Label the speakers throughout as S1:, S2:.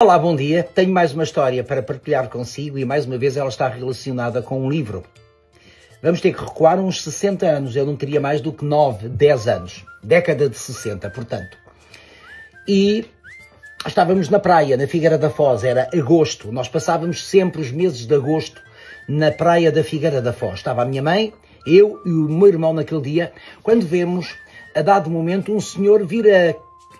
S1: Olá, bom dia. Tenho mais uma história para partilhar consigo e mais uma vez ela está relacionada com um livro. Vamos ter que recuar uns 60 anos. Eu não teria mais do que 9, 10 anos. Década de 60, portanto. E estávamos na praia, na Figueira da Foz. Era agosto. Nós passávamos sempre os meses de agosto na praia da Figueira da Foz. Estava a minha mãe, eu e o meu irmão naquele dia, quando vemos, a dado momento, um senhor vir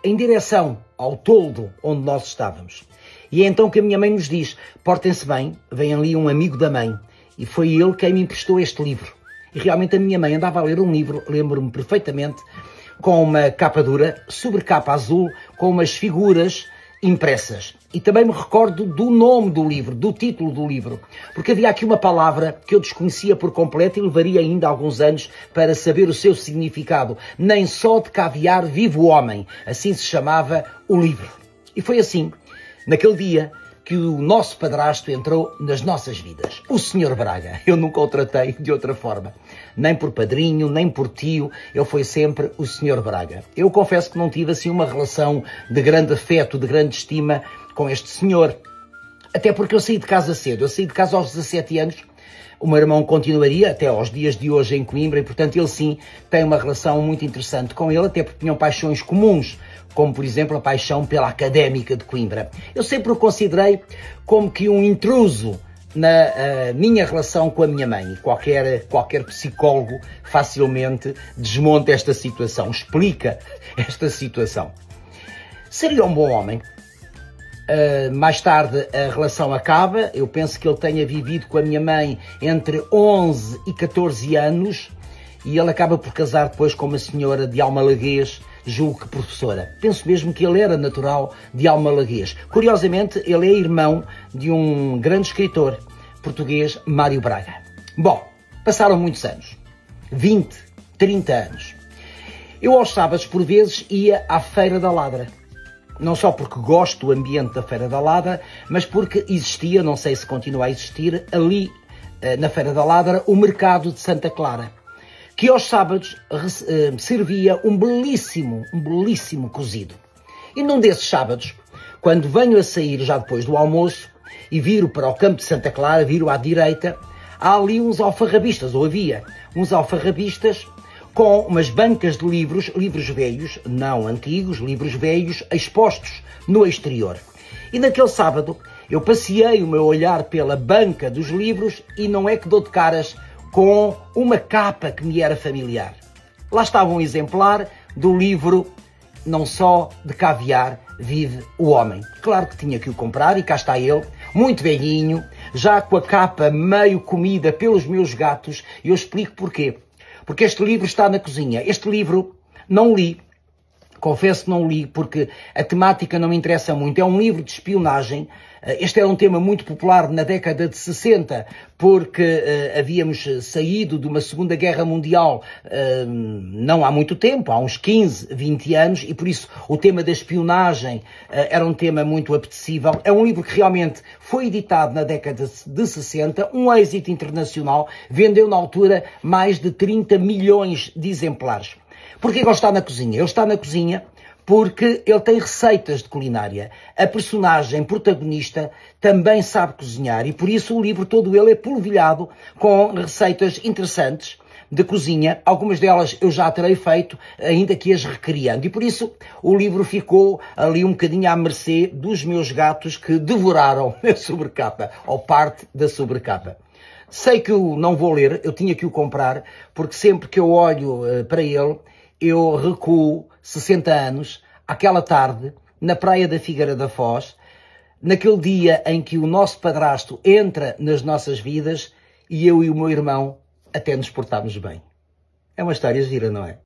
S1: em direção ao toldo onde nós estávamos. E é então que a minha mãe nos diz: portem-se bem, vem ali um amigo da mãe. E foi ele quem me emprestou este livro. E realmente a minha mãe andava a ler um livro, lembro-me perfeitamente, com uma capa dura, sobrecapa azul, com umas figuras impressas. E também me recordo do nome do livro, do título do livro, porque havia aqui uma palavra que eu desconhecia por completo e levaria ainda alguns anos para saber o seu significado. Nem só de caviar vive o homem, assim se chamava o livro. E foi assim, naquele dia, que o nosso padrasto entrou nas nossas vidas. O Sr. Braga. Eu nunca o tratei de outra forma. Nem por padrinho, nem por tio. Ele foi sempre o Sr. Braga. Eu confesso que não tive assim uma relação de grande afeto, de grande estima com este senhor. Até porque eu saí de casa cedo. Eu saí de casa aos 17 anos. O meu irmão continuaria até aos dias de hoje em Coimbra e, portanto, ele sim tem uma relação muito interessante com ele, até porque tinham paixões comuns, como, por exemplo, a paixão pela Académica de Coimbra. Eu sempre o considerei como que um intruso na minha relação com a minha mãe. Qualquer psicólogo facilmente desmonta esta situação, explica esta situação. Seria um bom homem. Mais tarde a relação acaba. Eu penso que ele tenha vivido com a minha mãe entre 11 e 14 anos e ele acaba por casar depois com uma senhora de Almalaguês, julgo que professora. Penso mesmo que ele era natural de Almalaguês. Curiosamente, ele é irmão de um grande escritor português, Mário Braga. Bom, passaram muitos anos. 20, 30 anos. Eu aos sábados, por vezes, ia à Feira da Ladra. Não só porque gosto do ambiente da Feira da Ladra, mas porque existia, não sei se continua a existir, ali na Feira da Ladra, o Mercado de Santa Clara, que aos sábados servia um belíssimo cozido. E num desses sábados, quando venho a sair já depois do almoço e viro para o campo de Santa Clara, viro à direita, há ali uns alfarrabistas, ou havia uns alfarrabistas, com umas bancas de livros velhos, não antigos, livros velhos, expostos no exterior. E naquele sábado eu passeei o meu olhar pela banca dos livros e não é que dou de caras com uma capa que me era familiar. Lá estava um exemplar do livro Não Só de Caviar Vive o Homem. Claro que tinha que o comprar e cá está ele, muito velhinho, já com a capa meio comida pelos meus gatos, e eu explico porquê. Porque este livro está na cozinha. Este livro não li, confesso que não li, porque a temática não me interessa muito. É um livro de espionagem. Este era um tema muito popular na década de 60, porque havíamos saído de uma Segunda Guerra Mundial não há muito tempo, há uns 15, 20 anos, e por isso o tema da espionagem era um tema muito apetecível. É um livro que realmente foi editado na década de 60, um êxito internacional, vendeu na altura mais de 30 milhões de exemplares. Porquê que ele está na cozinha? Ele está na cozinha porque ele tem receitas de culinária. A personagem protagonista também sabe cozinhar e por isso o livro todo ele é polvilhado com receitas interessantes de cozinha. Algumas delas eu já terei feito, ainda que as recriando. E por isso o livro ficou ali um bocadinho à mercê dos meus gatos que devoraram a sobrecapa, ou parte da sobrecapa. Sei que eu não vou ler, eu tinha que o comprar, porque sempre que eu olho para ele, eu recuo 60 anos, àquela tarde, na praia da Figueira da Foz, naquele dia em que o nosso padrasto entra nas nossas vidas e eu e o meu irmão até nos portámos bem. É uma história gira, não é?